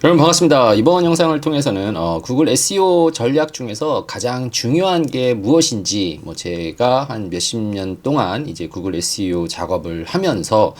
여러분 반갑습니다. 이번 영상을 통해서는 구글 SEO 전략 중에서 가장 중요한 게 무엇인지 제가 한 몇십 년 동안 이제 구글 SEO 작업을 하면서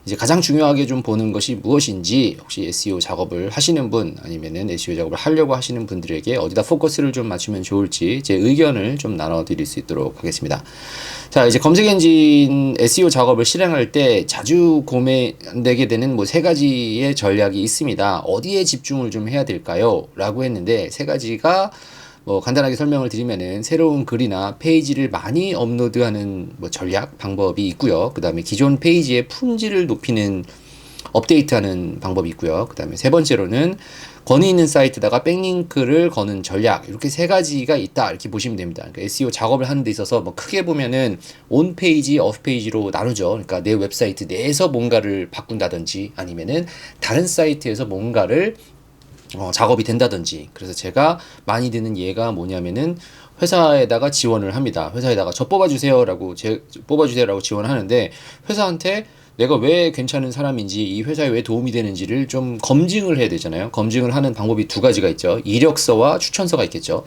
이제 가장 중요하게 좀 보는 것이 무엇인지, 혹시 SEO 작업을 하시는 분 아니면은 SEO 작업을 하려고 하시는 분들에게 어디다 포커스를 좀 맞추면 좋을지 제 의견을 좀 나눠 드릴 수 있도록 하겠습니다. 자, 이제 검색 엔진 SEO 작업을 실행할 때 자주 고민되게 되는 세 가지의 전략이 있습니다. 어디에 집중을 좀 해야 될까요? 라고 했는데, 세 가지가 간단하게 설명을 드리면은, 새로운 글이나 페이지를 많이 업로드하는 전략 방법이 있고요. 그 다음에 기존 페이지의 품질을 높이는 업데이트하는 방법이 있고요. 그 다음에 세 번째로는 권위 있는 사이트다가 백링크를 거는 전략, 이렇게 세 가지가 있다, 이렇게 보시면 됩니다. 그러니까 SEO 작업을 하는 데 있어서 크게 보면은 온 페이지, 오프 페이지로 나누죠. 그러니까 내 웹사이트 내에서 뭔가를 바꾼다든지, 아니면은 다른 사이트에서 뭔가를 작업이 된다든지. 그래서 제가 많이 드는 예가 뭐냐면은, 회사에다가 지원을 합니다. 회사에다가 저 뽑아주세요라고 지원을 하는데, 회사한테 내가 왜 괜찮은 사람인지, 이 회사에 왜 도움이 되는지를 좀 검증을 해야 되잖아요. 검증을 하는 방법이 두 가지가 있죠. 이력서와 추천서가 있겠죠.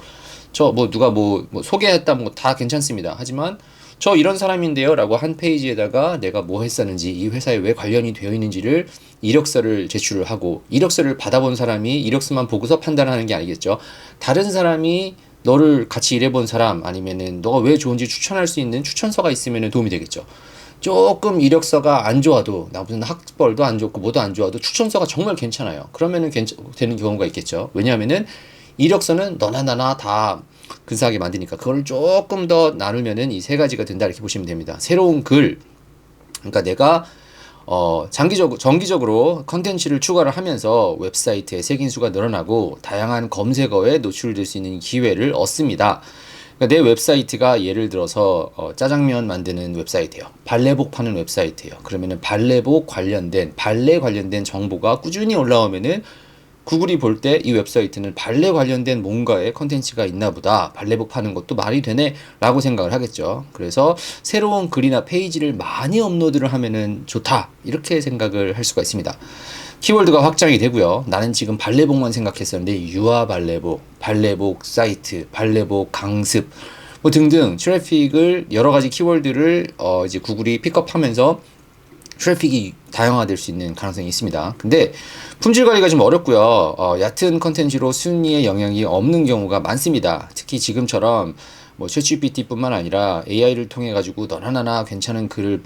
저 누가 소개했다 다 괜찮습니다. 하지만 저 이런 사람인데요 라고 한 페이지에다가 내가 뭐 했었는지, 이 회사에 왜 관련이 되어 있는지를 이력서를 제출을 하고, 이력서를 받아본 사람이 이력서만 보고서 판단하는 게 아니겠죠. 다른 사람이 너를 같이 일해본 사람, 아니면은 너가 왜 좋은지 추천할 수 있는 추천서가 있으면 도움이 되겠죠. 조금 이력서가 안 좋아도, 나 무슨 학벌도 안 좋고 뭐도 안 좋아도 추천서가 정말 괜찮아요. 그러면은 되는 경우가 있겠죠. 왜냐하면은 이력서는 너나 나나 다 근사하게 만드니까, 그걸 조금 더 나누면은 이 세 가지가 된다, 이렇게 보시면 됩니다. 새로운 글, 그러니까 내가 정기적으로 컨텐츠를 추가를 하면서 웹사이트의 색인수가 늘어나고 다양한 검색어에 노출될 수 있는 기회를 얻습니다. 그러니까 내 웹사이트가 예를 들어서 짜장면 만드는 웹사이트예요. 발레복 파는 웹사이트예요. 그러면은 발레 관련된 정보가 꾸준히 올라오면은, 구글이 볼 때 이 웹사이트는 발레 관련된 뭔가의 컨텐츠가 있나 보다, 발레복 파는 것도 말이 되네 라고 생각을 하겠죠. 그래서 새로운 글이나 페이지를 많이 업로드를 하면은 좋다, 이렇게 생각을 할 수가 있습니다. 키워드가 확장이 되고요. 나는 지금 발레복만 생각했었는데 유아 발레복, 발레복 사이트, 발레복 강습 등등 트래픽을, 여러 가지 키워드를 이제 구글이 픽업하면서 트래픽이 다양화될 수 있는 가능성이 있습니다. 근데 품질 관리가 좀 어렵고요. 얕은 컨텐츠로 순위에 영향이 없는 경우가 많습니다. 특히 지금처럼 챗GPT뿐만 아니라 AI를 통해 가지고 너나 나나 괜찮은 글을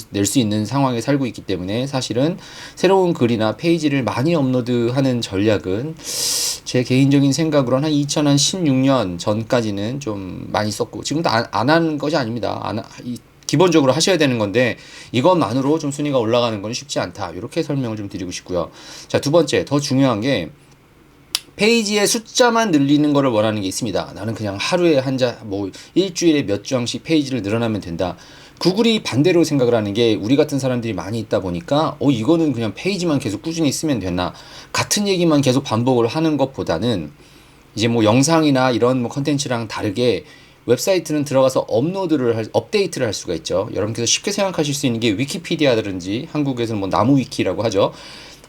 낼 수 있는 상황에 살고 있기 때문에, 사실은 새로운 글이나 페이지를 많이 업로드하는 전략은 제 개인적인 생각으로는 한 2016년 전까지는 좀 많이 썼고, 지금도 안 하는 것이 아닙니다. 기본적으로 하셔야 되는 건데, 이것만으로 좀 순위가 올라가는 건 쉽지 않다, 이렇게 설명을 좀 드리고 싶고요. 자, 두 번째, 더 중요한 게 페이지의 숫자만 늘리는 거를 원하는 게 있습니다. 나는 그냥 하루에 일주일에 몇 장씩 페이지를 늘어나면 된다. 구글이 반대로 생각을 하는 게, 우리 같은 사람들이 많이 있다 보니까 이거는 그냥 페이지만 계속 꾸준히 쓰면 되나, 같은 얘기만 계속 반복을 하는 것보다는, 이제 영상이나 이런 컨텐츠랑 다르게 웹사이트는 들어가서 업데이트를 할 수가 있죠. 여러분께서 쉽게 생각하실 수 있는 게, 위키피디아라든지 한국에서는 나무 위키라고 하죠.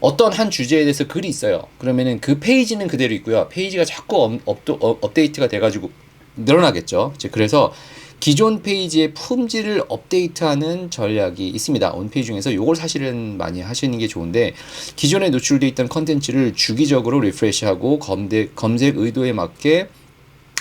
어떤 한 주제에 대해서 글이 있어요. 그러면은 그 페이지는 그대로 있고요. 페이지가 자꾸 업데이트가 돼가지고 늘어나겠죠. 그래서 기존 페이지의 품질을 업데이트하는 전략이 있습니다. 온페이지 중에서 요걸 사실은 많이 하시는 게 좋은데, 기존에 노출되어 있던 컨텐츠를 주기적으로 리프레시하고 검색 의도에 맞게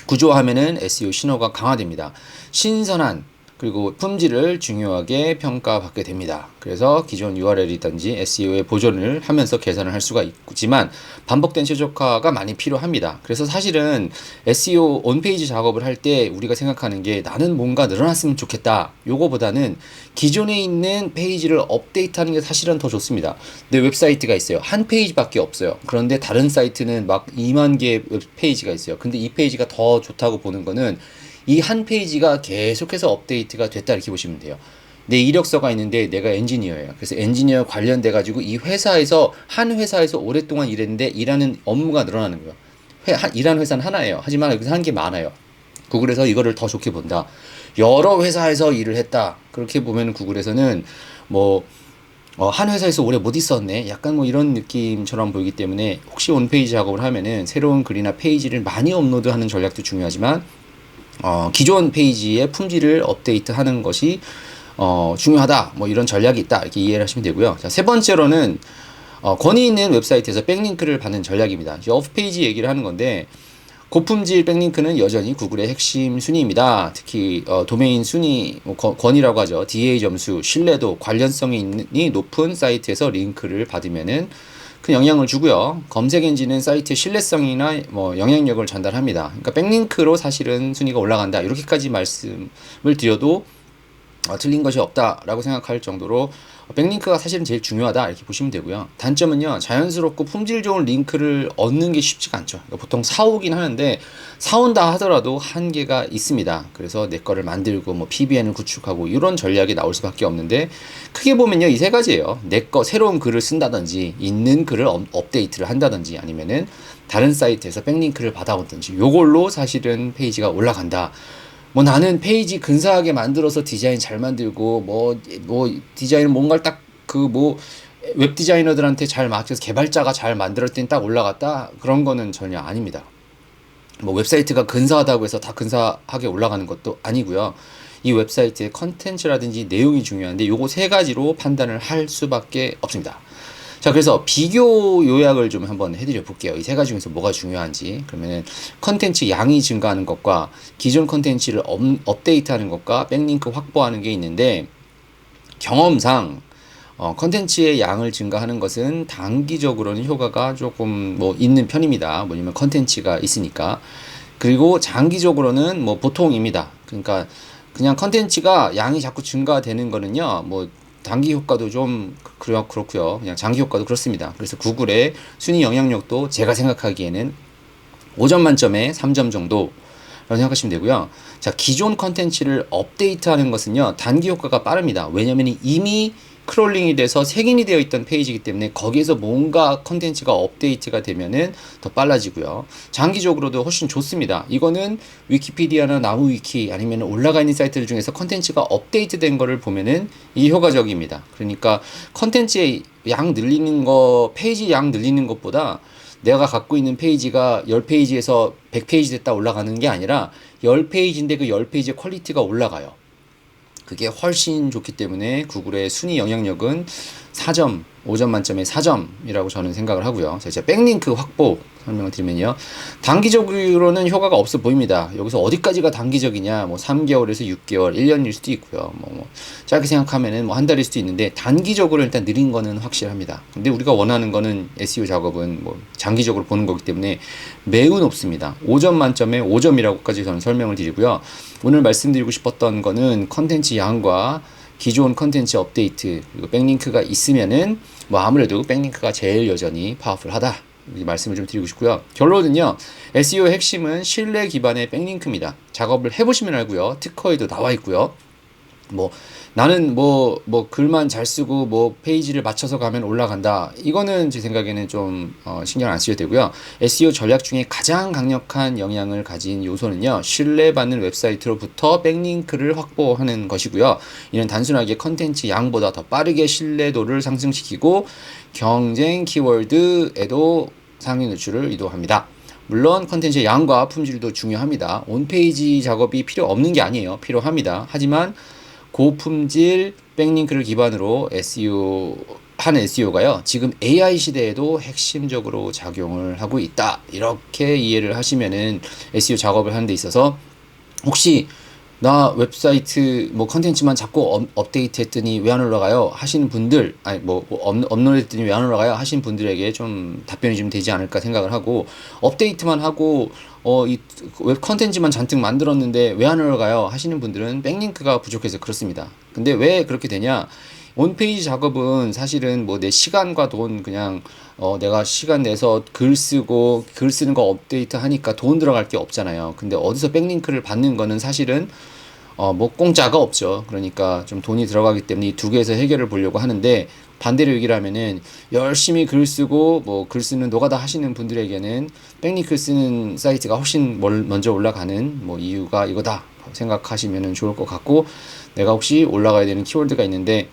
구조하면은 SEO 신호가 강화됩니다. 신선한, 그리고 품질을 중요하게 평가받게 됩니다. 그래서 기존 URL이든지 SEO의 보존을 하면서 개선을 할 수가 있지만, 반복된 최적화가 많이 필요합니다. 그래서 사실은 SEO 온페이지 작업을 할 때 우리가 생각하는 게, 나는 뭔가 늘어났으면 좋겠다, 요거보다는 기존에 있는 페이지를 업데이트하는 게 사실은 더 좋습니다. 내 웹사이트가 있어요. 한 페이지밖에 없어요. 그런데 다른 사이트는 2만 개의 페이지가 있어요. 근데 이 페이지가 더 좋다고 보는 거는, 이 한 페이지가 계속해서 업데이트가 됐다, 이렇게 보시면 돼요. 내 이력서가 있는데 내가 엔지니어예요. 그래서 엔지니어 관련돼 가지고 한 회사에서 오랫동안 일했는데 일하는 업무가 늘어나는 거예요. 일하는 회사는 하나예요. 하지만 여기서 하는 게 많아요. 구글에서 이거를 더 좋게 본다. 여러 회사에서 일을 했다, 그렇게 보면 구글에서는 한 회사에서 오래 못 있었네. 약간 뭐 이런 느낌처럼 보이기 때문에 혹시 홈페이지 작업을 하면은 새로운 글이나 페이지를 많이 업로드하는 전략도 중요하지만 기존 페이지의 품질을 업데이트하는 것이 중요하다. 뭐 이런 전략이 있다. 이렇게 이해를 하시면 되고요. 자, 세 번째로는 권위 있는 웹사이트에서 백링크를 받는 전략입니다. 이제 오프페이지 얘기를 하는 건데 고품질 백링크는 여전히 구글의 핵심 순위입니다. 특히 도메인 순위 권위라고 하죠. DA 점수, 신뢰도, 관련성이 높은 사이트에서 링크를 받으면은 큰 영향을 주고요. 검색 엔진은 사이트의 신뢰성이나 뭐 영향력을 전달합니다. 그러니까 백링크로 사실은 순위가 올라간다. 이렇게까지 말씀을 드려도 틀린 것이 없다라고 생각할 정도로 백링크가 사실은 제일 중요하다 이렇게 보시면 되고요. 단점은요, 자연스럽고 품질 좋은 링크를 얻는 게 쉽지가 않죠. 그러니까 보통 사오긴 하는데 사온다 하더라도 한계가 있습니다. 그래서 내 거를 만들고 뭐 PBN을 구축하고 이런 전략이 나올 수밖에 없는데 크게 보면요, 이 세 가지예요. 내 거 새로운 글을 쓴다든지 있는 글을 업데이트를 한다든지 아니면은 다른 사이트에서 백링크를 받아오든지 요걸로 사실은 페이지가 올라간다. 뭐 나는 페이지 근사하게 만들어서 디자인 잘 만들고 뭐 디자인 뭔가를 딱 그 뭐 웹 디자이너들한테 잘 맡겨서 개발자가 잘 만들었을 땐 딱 올라갔다 그런 거는 전혀 아닙니다. 뭐 웹사이트가 근사하다고 해서 다 근사하게 올라가는 것도 아니고요. 이 웹사이트의 컨텐츠라든지 내용이 중요한데 요거 세 가지로 판단을 할 수밖에 없습니다. 자, 그래서 비교 요약을 좀 한번 해드려 볼게요. 이 세 가지 중에서 뭐가 중요한지. 그러면은 컨텐츠 양이 증가하는 것과 기존 컨텐츠를 업데이트하는 것과 백링크 확보하는 게 있는데 경험상 컨텐츠의 양을 증가하는 것은 단기적으로는 효과가 조금 뭐 있는 편입니다. 뭐냐면 컨텐츠가 있으니까. 그리고 장기적으로는 뭐 보통입니다. 그러니까 그냥 컨텐츠가 양이 자꾸 증가되는 거는요, 뭐 단기 효과도 좀 그렇고요. 그냥 장기 효과도 그렇습니다. 그래서 구글의 순위 영향력도 제가 생각하기에는 5점 만점에 3점 정도 라고 생각하시면 되고요. 자, 기존 컨텐츠를 업데이트하는 것은요, 단기 효과가 빠릅니다. 왜냐면 이미 크롤링이 돼서 색인이 되어 있던 페이지이기 때문에 거기에서 뭔가 컨텐츠가 업데이트가 되면은 더 빨라지고요. 장기적으로도 훨씬 좋습니다. 이거는 위키피디아나 나무위키 아니면 올라가 있는 사이트들 중에서 컨텐츠가 업데이트된 거를 보면은 이게 효과적입니다. 그러니까 컨텐츠의 양 늘리는 거, 페이지 양 늘리는 것보다 내가 갖고 있는 페이지가 10페이지에서 100페이지 됐다 올라가는 게 아니라 10페이지인데 그 10페이지의 퀄리티가 올라가요. 그게 훨씬 좋기 때문에 구글의 순위 영향력은 4점, 5점 만점에 4점이라고 저는 생각을 하고요. 자, 이제 백링크 확보 설명을 드리면요. 단기적으로는 효과가 없어 보입니다. 여기서 어디까지가 단기적이냐, 뭐 3개월에서 6개월, 1년일 수도 있고요. 뭐 짧게 생각하면은 뭐 한 달일 수도 있는데 단기적으로 일단 느린 거는 확실합니다. 근데 우리가 원하는 거는 SEO 작업은 뭐 장기적으로 보는 거기 때문에 매우 높습니다. 5점 만점에 5점이라고까지 저는 설명을 드리고요. 오늘 말씀드리고 싶었던 거는 컨텐츠 양과 기존 컨텐츠 업데이트 그리고 백링크가 있으면은 뭐 아무래도 백링크가 제일 여전히 파워풀하다 말씀을 좀 드리고 싶고요. 결론은요, SEO의 핵심은 신뢰 기반의 백링크입니다. 작업을 해보시면 알고요. 특허에도 나와 있고요. 뭐 나는 뭐 글만 잘 쓰고 뭐 페이지를 맞춰서 가면 올라간다. 이거는 제 생각에는 좀 신경 안 쓰셔도 되고요. SEO 전략 중에 가장 강력한 영향을 가진 요소는요, 신뢰받는 웹사이트로부터 백링크를 확보하는 것이고요. 이는 단순하게 컨텐츠 양보다 더 빠르게 신뢰도를 상승시키고 경쟁 키워드에도 상위 노출을 유도합니다. 물론 컨텐츠의 양과 품질도 중요합니다. 온페이지 작업이 필요 없는 게 아니에요. 필요합니다. 하지만 고품질 백링크를 기반으로 한 SEO가요, 지금 AI 시대에도 핵심적으로 작용을 하고 있다. 이렇게 이해를 하시면은 SEO 작업을 하는 데 있어서 혹시 나 웹사이트 뭐 컨텐츠만 자꾸 업데이트 했더니 왜 안 올라가요? 하시는 분들, 아니 뭐 업로드 했더니 왜 안 올라가요? 하시는 분들에게 좀 답변이 좀 되지 않을까 생각을 하고, 업데이트만 하고 이 웹 컨텐츠만 잔뜩 만들었는데 왜 안 올라가요? 하시는 분들은 백링크가 부족해서 그렇습니다. 근데 왜 그렇게 되냐? 온페이지 작업은 사실은 뭐 내 시간과 돈 그냥 내가 시간 내서 글 쓰고 글 쓰는 거 업데이트 하니까 돈 들어갈 게 없잖아요. 근데 어디서 백링크를 받는 거는 사실은 뭐 공짜가 없죠. 그러니까 좀 돈이 들어가기 때문에 이 두 개에서 해결을 보려고 하는데, 반대로 얘기를 하면은 열심히 글 쓰고 뭐 글 쓰는 노가다 하시는 분들에게는 백링크 쓰는 사이트가 훨씬 먼저 올라가는 뭐 이유가 이거다 생각하시면은 좋을 것 같고, 내가 혹시 올라가야 되는 키워드가 있는데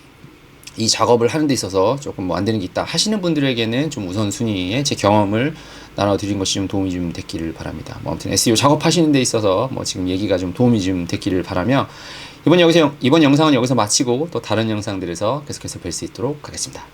이 작업을 하는 데 있어서 조금 뭐 안 되는 게 있다 하시는 분들에게는 좀 우선순위에 제 경험을 나눠드린 것이 좀 도움이 좀 됐기를 바랍니다. 뭐 아무튼 SEO 작업하시는 데 있어서 뭐 지금 얘기가 좀 도움이 좀 됐기를 바라며 이번 영상은 여기서 마치고 또 다른 영상들에서 계속해서 뵐 수 있도록 하겠습니다.